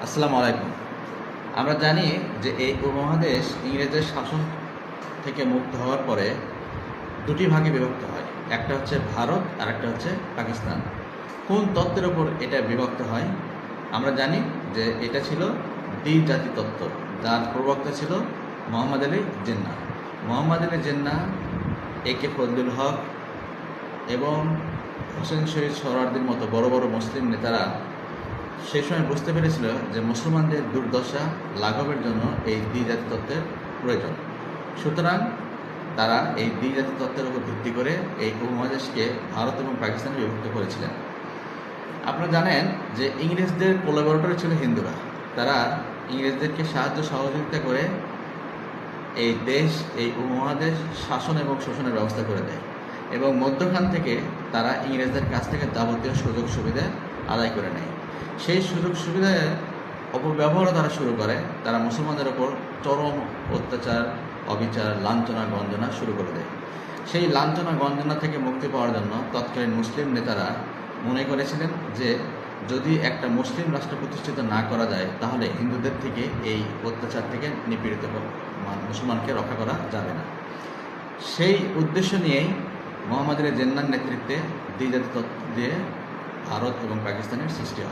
আসসালামু আলাইকুম। আমরা জানি যে এই উপমহাদেশ ইংরেজের শাসন থেকে মুক্ত হওয়ার পরে দুটি ভাগে বিভক্ত হয়। একটা হচ্ছে ভারত আর একটা হচ্ছে পাকিস্তান। কোন তত্ত্বের ওপর এটা বিভক্ত হয়? আমরা জানি যে এটা ছিল দ্বিজাতি তত্ত্ব, যার প্রবক্তা ছিল মোহাম্মদ আলী জিন্নাহ। মোহাম্মদ আলী জিন্নাহ, একে ফজলুল হক এবং হোসেন শহীদ সোহরাওয়ার্দীর মতো বড় বড় মুসলিম নেতারা সেই সময় বুঝতে পেরেছিল যে মুসলমানদের দুর্দশা লাঘবের জন্য এই দ্বিজাতি তত্ত্বের প্রয়োজন। সুতরাং তারা এই দ্বিজাতি তত্ত্বের উপর ভিত্তি করে এই উপমহাদেশকে ভারত এবং পাকিস্তানে বিভক্ত করেছিলেন। আপনারা জানেন যে ইংরেজদের কোলাবরেটর ছিল হিন্দুরা। তারা ইংরেজদেরকে সাহায্য সহযোগিতা করে এই দেশ, এই উপমহাদেশ শাসন এবং শোষণের ব্যবস্থা করে দেয় এবং মধ্যখান থেকে তারা ইংরেজদের কাছ থেকে যাবতীয় সুযোগ সুবিধা আদায় করে নেয়। সেই সুযোগ সুবিধার অপব্যবহারও তারা শুরু করে। তারা মুসলমানদের ওপর চরম অত্যাচার, অবিচার, লাঞ্ছনা গঞ্জনা শুরু করে দেয়। সেই লাঞ্ছনা গঞ্জনা থেকে মুক্তি পাওয়ার জন্য তৎকালীন মুসলিম নেতারা মনে করেছিলেন যে যদি একটা মুসলিম রাষ্ট্র প্রতিষ্ঠিত না করা যায় তাহলে হিন্দুদের থেকে এই অত্যাচার থেকে নিপীড়িত মুসলমানকে রক্ষা করা যাবে না। সেই উদ্দেশ্য নিয়েই মোহাম্মদ আলী জিন্নাহর নেতৃত্বে দ্বিজাতি তত্ত্ব দিয়ে ভারত এবং পাকিস্তানের সৃষ্টি হয়।